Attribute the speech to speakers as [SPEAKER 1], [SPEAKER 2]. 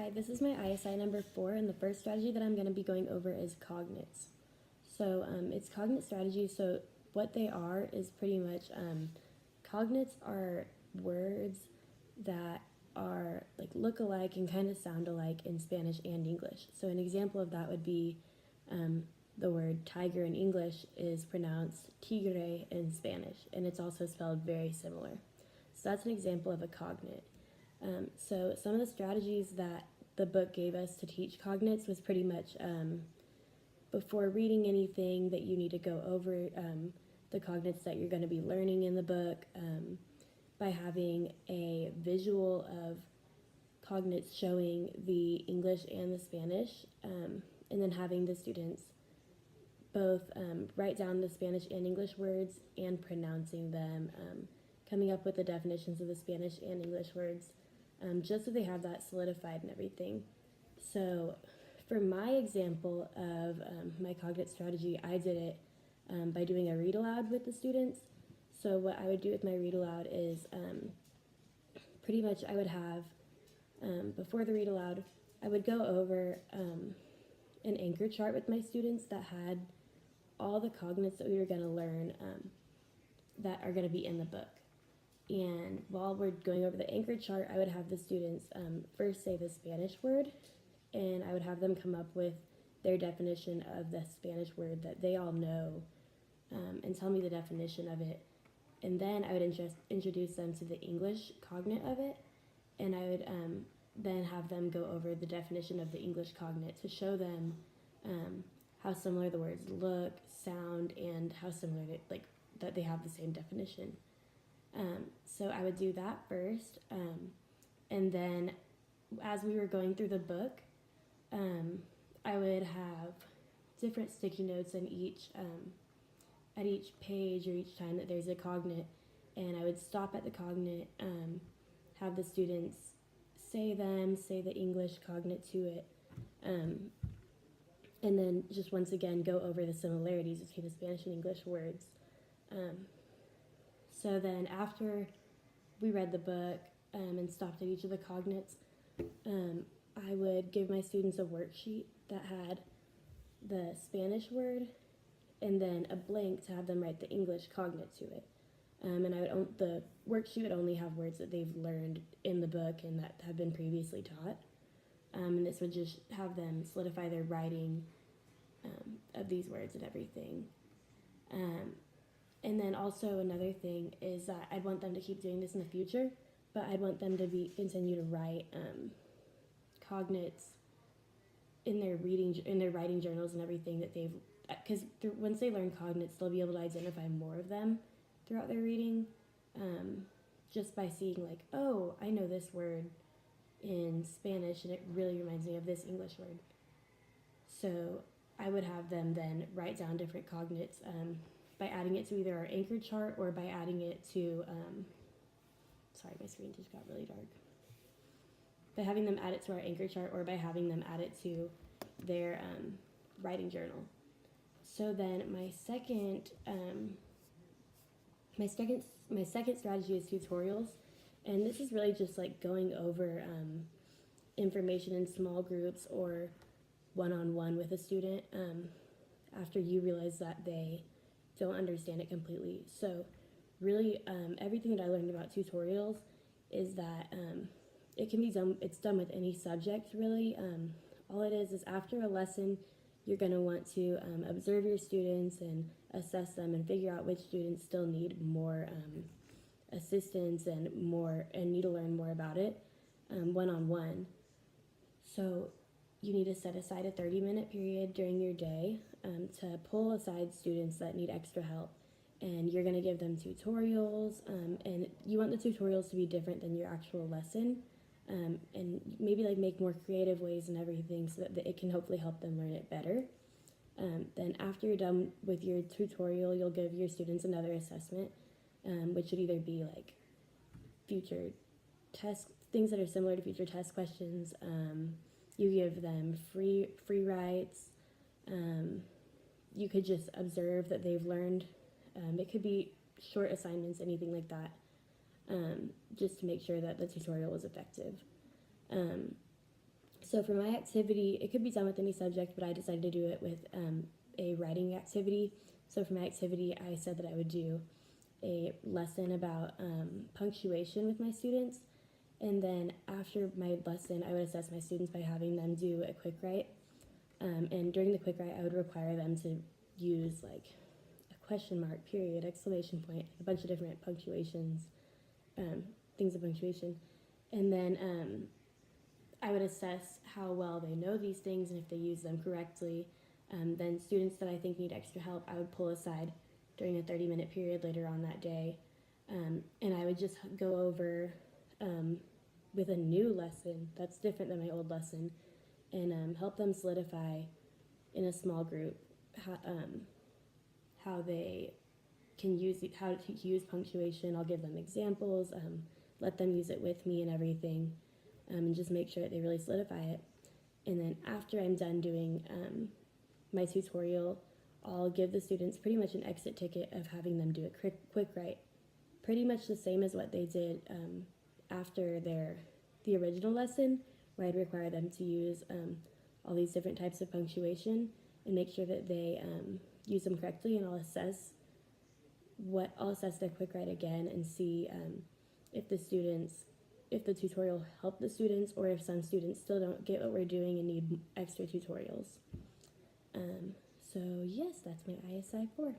[SPEAKER 1] Hi, this is my ISI number 4, and the first strategy that I'm going to be going over is cognates. So it's cognate strategies. So what they are is pretty much cognates are words that are like look alike and kind of sound alike in Spanish and English. So an example of that would be the word tiger in English is pronounced tigre in Spanish, and it's also spelled very similar. So that's an example of a cognate. So some of the strategies that the book gave us to teach cognates was pretty much before reading anything that you need to go over the cognates that you're going to be learning in the book by having a visual of cognates showing the English and the Spanish, and then having the students both write down the Spanish and English words and pronouncing them, coming up with the definitions of the Spanish and English words, just so they have that solidified and everything. So for my example of my cognate strategy, I did it by doing a read aloud with the students. So what I would do with my read aloud is pretty much I would have, before the read aloud, I would go over an anchor chart with my students that had all the cognates that we were going to learn that are going to be in the book. And while we're going over the anchor chart, I would have the students first say the Spanish word, and I would have them come up with their definition of the Spanish word that they all know, and tell me the definition of it. And then I would introduce them to the English cognate of it, and I would then have them go over the definition of the English cognate to show them how similar the words look, sound, and how similar that they have the same definition. So I would do that first, and then as we were going through the book, I would have different sticky notes in at each page or each time that there's a cognate, and I would stop at the cognate, have the students say the English cognate to it, and then just once again go over the similarities between the Spanish and English words. So then after we read the book and stopped at each of the cognates, I would give my students a worksheet that had the Spanish word and then a blank to have them write the English cognate to it. And the worksheet would only have words that they've learned in the book and that have been previously taught. And this would just have them solidify their writing of these words and everything. And then also another thing is that I'd want them to keep doing this in the future, but I'd want them to continue to write cognates in their writing journals and everything that they've, because once they learn cognates, they'll be able to identify more of them throughout their reading, just by seeing like, oh, I know this word in Spanish and it really reminds me of this English word. So I would have them then write down different cognates by adding it to either our anchor chart or by adding it to, sorry, my screen just got really dark. By having them add it to our anchor chart or by having them add it to their writing journal. So then my second strategy is tutorials, and this is really just like going over information in small groups or one-on-one with a student after you realize that they don't understand it completely. So really everything that I learned about tutorials is that it can be done, it's done with any subject really. All it is after a lesson you're going to want to observe your students and assess them and figure out which students still need more assistance and need to learn more about it one-on-one. So you need to set aside a 30-minute period during your day to pull aside students that need extra help. And you're going to give them tutorials, and you want the tutorials to be different than your actual lesson, and maybe like make more creative ways and everything so that it can hopefully help them learn it better. Then after you're done with your tutorial, you'll give your students another assessment, which should either be like future test things that are similar to future test questions. You give them free writes. You could just observe that they've learned. It could be short assignments, anything like that, just to make sure that the tutorial was effective. So for my activity, it could be done with any subject, but I decided to do it with a writing activity. So for my activity, I said that I would do a lesson about punctuation with my students. And then after my lesson, I would assess my students by having them do a quick write. And during the quick write, I would require them to use like a question mark, period, exclamation point, a bunch of different punctuations, things of punctuation. And then I would assess how well they know these things and if they use them correctly. Then students that I think need extra help, I would pull aside during a 30-minute period later on that day. And I would just go over with a new lesson that's different than my old lesson and help them solidify in a small group how they can use how to use punctuation. I'll give them examples, let them use it with me and everything, and just make sure that they really solidify it. And then after I'm done doing my tutorial, I'll give the students pretty much an exit ticket of having them do a quick write, pretty much the same as what they did after the original lesson, where I'd require them to use all these different types of punctuation and make sure that they use them correctly. And I'll assess their quick write again and see if the tutorial helped the students, or if some students still don't get what we're doing and need extra tutorials. So yes, that's my ISI 4.